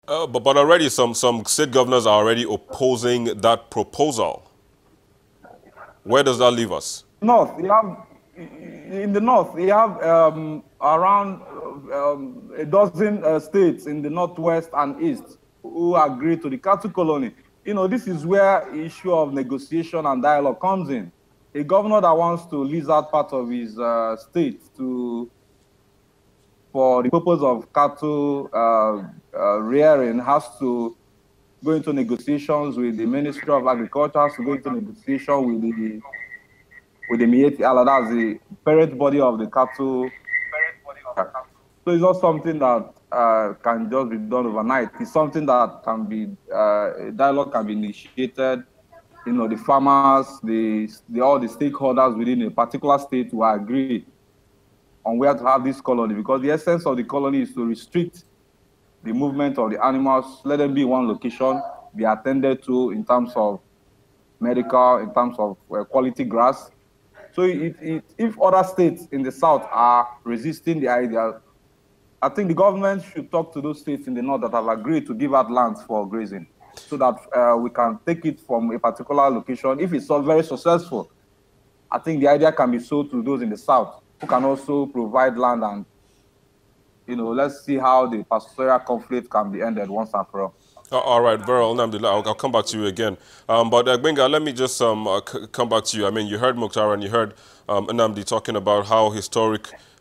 But already some state governors are already opposing that proposal. Where does that leave us? North, you have in the north, you have around a dozen states in the northwest and east who agree to the cattle colony. You know, this is where the issue of negotiation and dialogue comes in. A governor that wants to lease out part of his state for the purpose of cattle rearing has to go into negotiations with the Ministry of Agriculture, has to go into negotiation with the Mieti Allah, that's the parent body of the cattle. So it's not something that can just be done overnight. It's something that can be, dialogue can be initiated. You know, the farmers, all the stakeholders within a particular state will agree on where to have this colony, because the essence of the colony is to restrict the movement of the animals, let them be in one location, be attended to in terms of medical, in terms of quality grass. So if other states in the south are resisting the idea, I think the government should talk to those states in the north that have agreed to give out lands for grazing, so that we can take it from a particular location. If it's so very successful, I think the idea can be sold to those in the south who can also provide land, and you know, let's see how the pastoral conflict can be ended once and for all. All right, Beryl, Alhamdulillah, I'll come back to you again. But Benga, let me just come back to you. I mean, you heard Mukhtar and you heard Nnamdi talking about how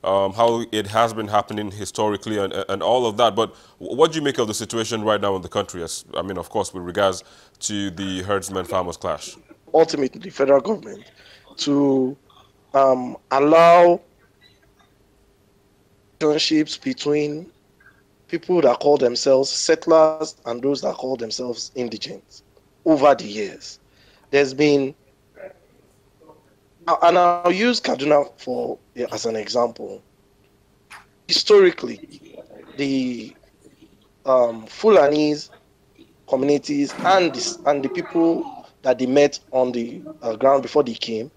how it has been happening historically and all of that. But what do you make of the situation right now in the country? I mean, of course, with regards to the herdsmen farmers clash. Ultimately, the federal government to allow relationships between people that call themselves settlers and those that call themselves indigents over the years. There's been, and I'll use Kaduna as an example. Historically, the Fulanis communities and the people that they met on the ground before they came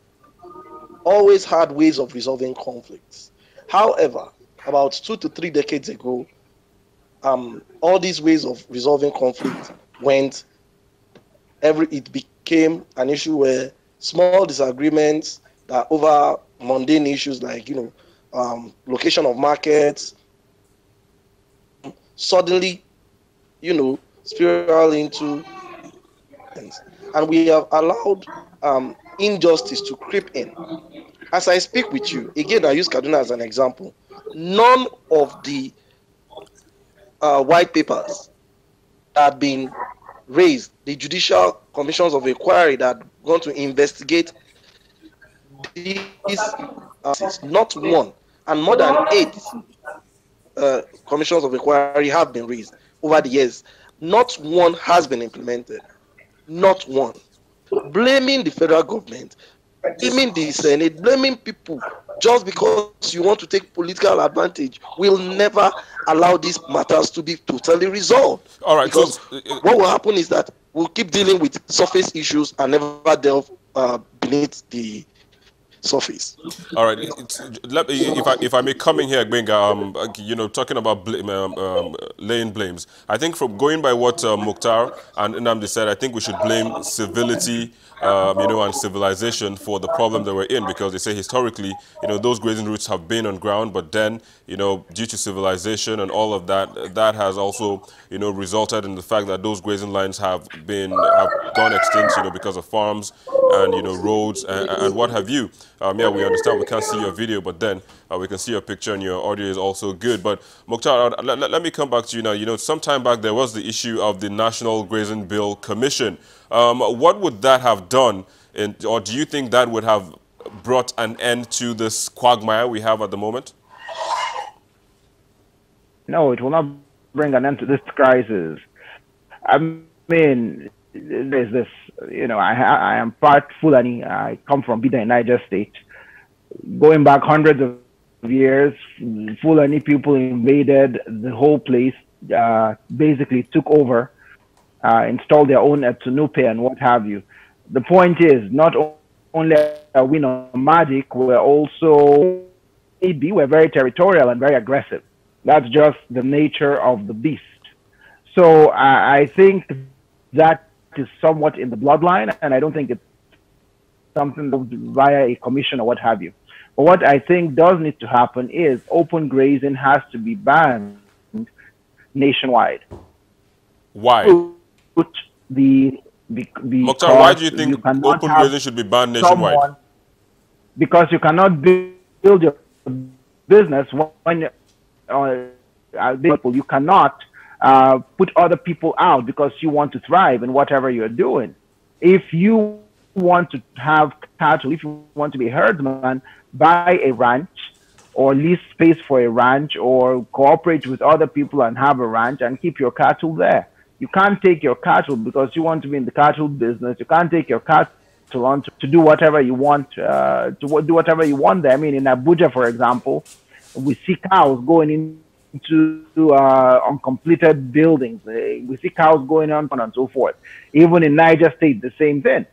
always had ways of resolving conflicts. However, about 2 to 3 decades ago, all these ways of resolving conflict it became an issue where small disagreements that over mundane issues like, location of markets, suddenly, spiral into things. And we have allowed injustice to creep in. As I speak with you, again, I use Kaduna as an example. None of the white papers that have been raised, the judicial commissions of inquiry that are going to investigate these not one, and more than 8 commissions of inquiry have been raised over the years. Not one has been implemented. Not one. Blaming the federal government, blaming the Senate, blaming people just because you want to take political advantage will never allow these matters to be totally resolved. All right, because what will happen is that we'll keep dealing with surface issues and never delve beneath the surface. All right, if I may come in here, Benga, talking about laying blames. I think from going by what Mukhtar and Nnamdi said, I think we should blame civility, and civilization for the problem that we're in, because they say historically, those grazing routes have been on ground, but then, due to civilization and all of that, that has also, resulted in the fact that those grazing lines have gone extinct, because of farms and, roads and what have you. Yeah, we understand we can't see your video, but then we can see your picture and your audio is also good. But Mukhtar, let me come back to you now. Some time back there was the issue of the National Grazing Bill Commission. What would that have done, or do you think that would have brought an end to this quagmire we have at the moment? No, it will not bring an end to this crisis. I mean, there's this, I am part Fulani. I come from Bida in Niger State. Going back hundreds of years, Fulani people invaded the whole place, basically took over, installed their own Etunupe and what have you. The point is, not only are we nomadic, we're very territorial and very aggressive. That's just the nature of the beast. So I think that is somewhat in the bloodline, and I don't think it's something via a commission or what have you. But what I think does need to happen is open grazing has to be banned nationwide. Why? Put the Mokhtar, why because do you you think cannot open have grazing should be banned nationwide? someone, because you cannot build your business when you cannot put other people out because you want to thrive in whatever you're doing. If you want to have cattle, if you want to be a herdsman, buy a ranch or lease space for a ranch or cooperate with other people and have a ranch and keep your cattle there. You can't take your cattle because you want to be in the cattle business. You can't take your cattle on to do whatever you want, to do whatever you want there. I mean, in Abuja, for example, we see cows going into uncompleted buildings. We see cows going on and so forth. Even in Niger State, the same thing.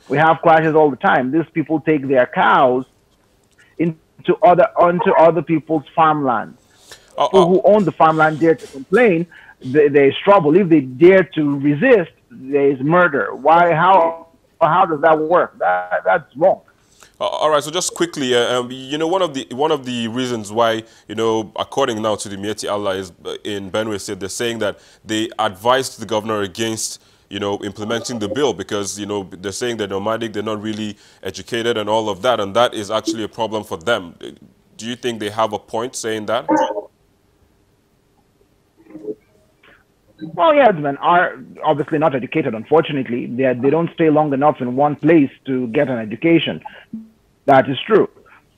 We have clashes all the time. These people take their cows onto other people's farmland. People who own the farmland dare to complain, there is trouble. If they dare to resist, there is murder. Why? How does that work? That's wrong. All right, so just quickly, you know, one of the reasons why, you know, according now to the Mieti Allah is in Benue State, they're saying that they advised the governor against, you know, implementing the bill because, you know, they're saying they're nomadic, they're not really educated and all of that, and that is actually a problem for them. Do you think they have a point saying that? Well, yeah, men are obviously not educated, unfortunately. They don't stay long enough in one place to get an education. That is true.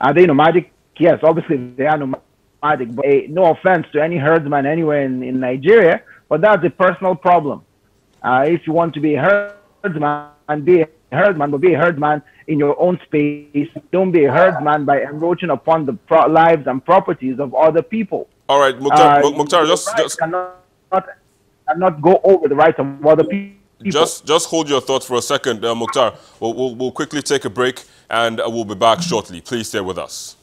Are they nomadic? Yes, obviously they are nomadic. But no offense to any herdsman anywhere in Nigeria, but that's a personal problem. If you want to be a herdsman, be a herdsman, but be a herdsman in your own space. Don't be a herdsman by encroaching upon the lives and properties of other people. All right, Mukhtar, just cannot go over the rights of other people. Just hold your thoughts for a second, Mukhtar. We'll quickly take a break and we'll be back shortly. Please stay with us.